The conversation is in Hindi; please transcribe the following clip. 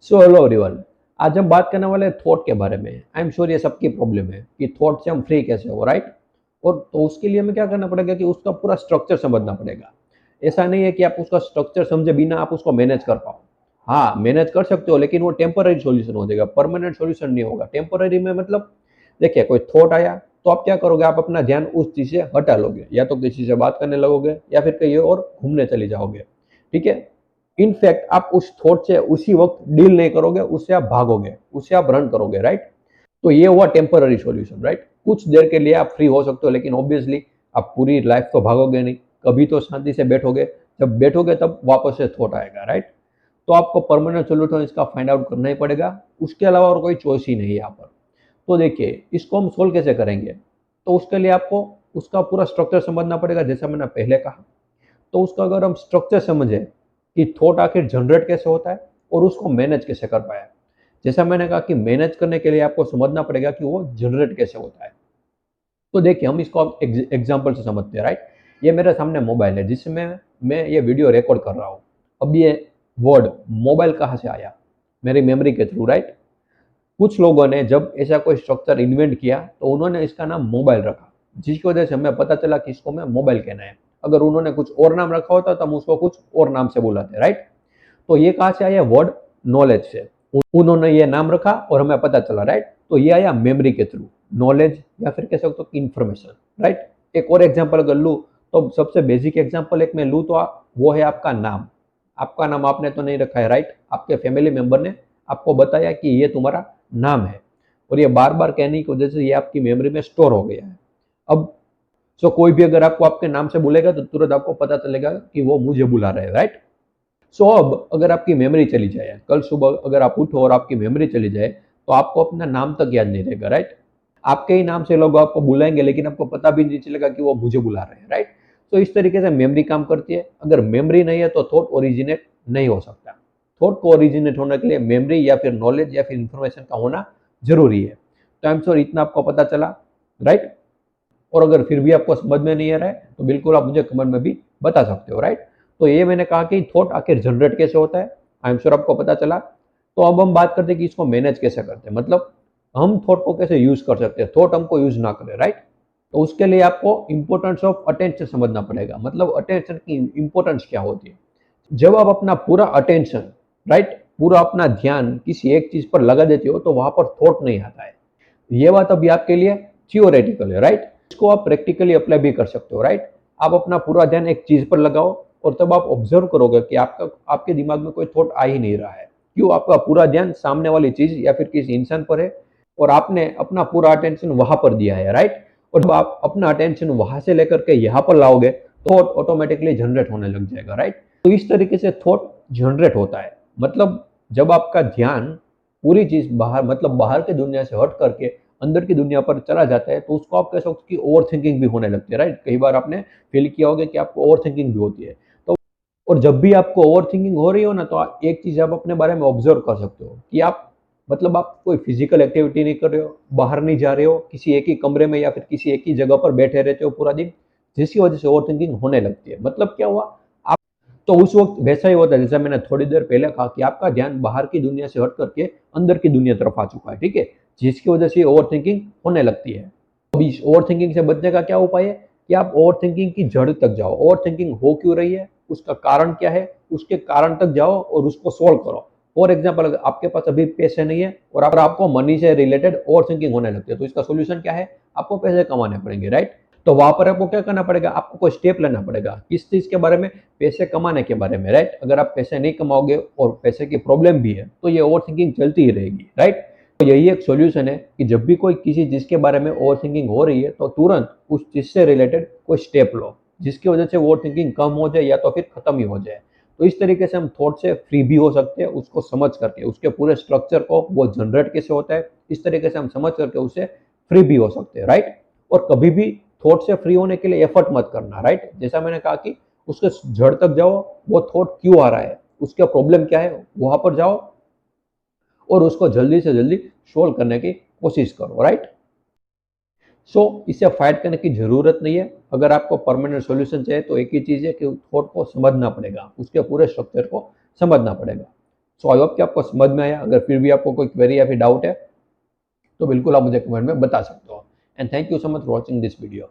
So hello everyone. आज हम बात करने वाले हैं थॉट के बारे में। आई एम श्योर ये सबकी प्रॉब्लम है कि थॉट से हम फ्री कैसे हो, राइट। और तो उसके लिए हमें क्या करना पड़ेगा कि उसका पूरा स्ट्रक्चर समझना पड़ेगा। ऐसा नहीं है कि आप उसका स्ट्रक्चर समझे बिना आप उसको मैनेज कर पाओ। हाँ, मैनेज कर सकते हो, लेकिन वो टेम्पररी सॉल्यूशन हो जाएगा, परमानेंट सॉल्यूशन नहीं होगा। टेम्पररी में मतलब देखिए, कोई थॉट आया तो आप क्या करोगे, आप अपना ध्यान उस चीज़ से हटा लोगे, या तो किसी से बात करने लगोगे या फिर कहीं और घूमने चले जाओगे, ठीक है। इनफैक्ट आप उस थॉट से उसी वक्त डील नहीं करोगे, उससे आप भागोगे, उससे आप रन करोगे, राइट। तो ये हुआ टेम्पररी सॉल्यूशन, राइट। कुछ देर के लिए आप फ्री हो सकते हो, लेकिन ऑब्वियसली आप पूरी लाइफ तो भागोगे नहीं। कभी तो शांति से बैठोगे, जब बैठोगे तब वापस से थॉट आएगा, राइट। तो आपको परमानेंट सॉल्यूशन इसका फाइंड आउट करना ही पड़ेगा। उसके अलावा और कोई चॉइस ही नहीं है यहाँ पर। तो देखिए, इसको हम सोल्व कैसे करेंगे। तो उसके लिए आपको उसका पूरा स्ट्रक्चर समझना पड़ेगा, जैसा मैंने पहले कहा। तो उसका अगर हम स्ट्रक्चर समझे कि थॉट आखिर जनरेट कैसे होता है और उसको मैनेज कैसे कर पाए। जैसा मैंने कहा कि मैनेज करने के लिए आपको समझना पड़ेगा कि वो जनरेट कैसे होता है। तो देखिए, हम इसको एग्जांपल से समझते हैं, राइट। ये मेरे सामने मोबाइल है जिसमें मैं ये वीडियो रिकॉर्ड कर रहा हूँ। अब ये वर्ड मोबाइल कहाँ से आया? मेरी मेमोरी के थ्रू, राइट। कुछ लोगों ने जब ऐसा कोई स्ट्रक्चर इन्वेंट किया तो उन्होंने इसका नाम मोबाइल रखा, जिसकी वजह से हमें पता चला कि इसको मैं मोबाइल कहना है। अगर उन्होंने कुछ और नाम रखा होता तो हम उसको कुछ और नाम से बुलाते, राइट। तो ये कहाँ से आया? वर्ड नॉलेज से। उन्होंने ये नाम रखा और हमें पता चला, राइट। तो ये आया मेमोरी के थ्रू, नॉलेज या फिर कह सकते हो इंफॉर्मेशन, राइट। एक और एग्जांपल अगर लूँ तो सबसे बेसिक एग्जांपल एक मैं लूँ तो वो है आपका नाम। आपका नाम आपने तो नहीं रखा है, राइट। आपके फैमिली मेंबर ने आपको बताया कि ये तुम्हारा नाम है, और ये बार बार कहने की वजह से ये आपकी मेमोरी में स्टोर हो गया है। अब कोई भी अगर आपको आपके नाम से बुलेगा तो तुरंत आपको पता चलेगा कि वो मुझे बुला रहे हैं, राइट। अब अगर आपकी मेमोरी चली जाए, कल सुबह अगर आप उठो और आपकी मेमोरी चली जाए, तो आपको अपना नाम तक याद नहीं रहेगा, राइट। आपके ही नाम से लोग आपको बुलाएंगे, लेकिन आपको पता भी नहीं चलेगा कि वो मुझे बुला रहे हैं, राइट। तो इस तरीके से मेमोरी काम करती है। अगर मेमोरी नहीं है तो थॉट ओरिजिनेट नहीं हो सकता। थॉट को ओरिजिनेट होने के लिए मेमोरी या फिर नॉलेज या फिर इंफॉर्मेशन का होना जरूरी है। तो आई एम श्योर इतना आपको पता चला, राइट। और अगर फिर भी आपको समझ में नहीं आ रहा है तो बिल्कुल आप मुझे कमेंट में भी बता सकते हो, राइट। तो ये मैंने कहा कि थॉट आखिर जनरेट कैसे होता है, आई एम श्योर आपको पता चला। तो अब हम बात करते हैं कि इसको मैनेज कैसे करते हैं, मतलब हम थॉट को कैसे यूज कर सकते हैं, थॉट हमको यूज ना करें, राइट। तो उसके लिए आपको इंपॉर्टेंस ऑफ अटेंशन समझना पड़ेगा, मतलब अटेंशन की इंपॉर्टेंस क्या होती है। जब आप अपना पूरा अटेंशन, राइट, पूरा अपना ध्यान किसी एक चीज पर लगा देते हो तो वहां पर थॉट नहीं आता है। ये बात अभी आपके लिए थियोरेटिकल है, राइट। इसको आप प्रैक्टिकली अप्लाई भी कर सकते हो, राइट। आप अपना पूरा ध्यान एक चीज पर लगाओ और तब आप ऑब्जर्व करोगे कि आपके दिमाग में कोई थॉट आ ही नहीं रहा है। क्यों? आपका पूरा ध्यान सामने वाली चीज या फिर किसी इंसान पर है और आपने अपना पूरा अटेंशन वहां पर दिया है, राइट। और जब आप अपना अटेंशन वहां से लेकर के यहाँ पर लाओगे, थॉट ऑटोमेटिकली जनरेट होने लग जाएगा, राइट। तो इस तरीके से थॉट जनरेट होता है। मतलब जब आपका ध्यान पूरी चीज बाहर, मतलब बाहर की दुनिया से हट करके अंदर की दुनिया पर चला जाता है, तो उसको आप कह सकते हो कि ओवर थिंकिंग भी होने लगती है, राइट। कई बार आपने फील किया होगा कि आपको ओवर थिंकिंग भी होती है। तो और जब भी आपको ओवर थिंकिंग हो रही हो ना, तो एक चीज आप अपने बारे में ऑब्जर्व कर सकते हो कि आप, मतलब आप कोई फिजिकल एक्टिविटी नहीं कर रहे हो, बाहर नहीं जा रहे हो, किसी एक ही कमरे में या फिर किसी एक ही जगह पर बैठे रहते हो पूरा दिन, जिसकी वजह से ओवर थिंकिंग होने लगती है। मतलब क्या हुआ, तो उस वक्त वैसा ही होता है जैसा मैंने थोड़ी देर पहले कहा कि आपका ध्यान बाहर की दुनिया से हट करके अंदर की दुनिया तरफ आ चुका है, ठीक है, जिसकी वजह से ओवर थिंकिंग होने लगती है। अब इस ओवर थिंकिंग से बचने का क्या उपाय है कि आप ओवर थिंकिंग की जड़ तक जाओ। ओवर थिंकिंग हो क्यों रही है, उसका कारण क्या है, उसके कारण तक जाओ और उसको सोल्व करो। फॉर एग्जाम्पल, अगर आपके पास अभी पैसे नहीं है और अगर आपको मनी से रिलेटेड ओवर थिंकिंग होने लगती है, तो इसका सोल्यूशन क्या है? आपको पैसे कमाने पड़ेंगे, राइट। तो वहां पर आपको क्या करना पड़ेगा? आपको कोई स्टेप लेना पड़ेगा। किस चीज के बारे में? पैसे कमाने के बारे में, राइट। अगर आप पैसे नहीं कमाओगे और पैसे की प्रॉब्लम भी है तो ये ओवर थिंकिंग चलती ही रहेगी, राइट। तो यही एक सॉल्यूशन है कि जब भी कोई किसी चीज के बारे में ओवर थिंकिंग हो रही है तो तुरंत उस चीज से रिलेटेड कोई स्टेप लो, जिसकी वजह से ओवर थिंकिंग कम हो जाए या तो फिर खत्म ही हो जाए। तो इस तरीके से हम थॉट से फ्री भी हो सकते हैं, उसको समझ करके, उसके पूरे स्ट्रक्चर को, वो जनरेट कैसे होता है, इस तरीके से हम समझ करके उससे फ्री भी हो सकते हैं, राइट। और कभी भी थॉट से फ्री होने के लिए एफर्ट मत करना, राइट। जैसा मैंने कहा कि उसके जड़ तक जाओ, वो थॉट क्यों आ रहा है, उसका प्रॉब्लम क्या है, वहां पर जाओ और उसको जल्दी से जल्दी सोल्व करने की कोशिश करो, राइट। इसे फाइट करने की जरूरत नहीं है। अगर आपको परमानेंट सॉल्यूशन चाहिए तो एक ही चीज है कि थॉट को समझना पड़ेगा, उसके पूरे स्ट्रक्चर को समझना पड़ेगा। सो आई होप कि आपको समझ में आया। अगर फिर भी आपको कोई क्वेरी या फिर डाउट है तो बिल्कुल आप मुझे कमेंट में बता सकते हो। And thank you so much for watching this video.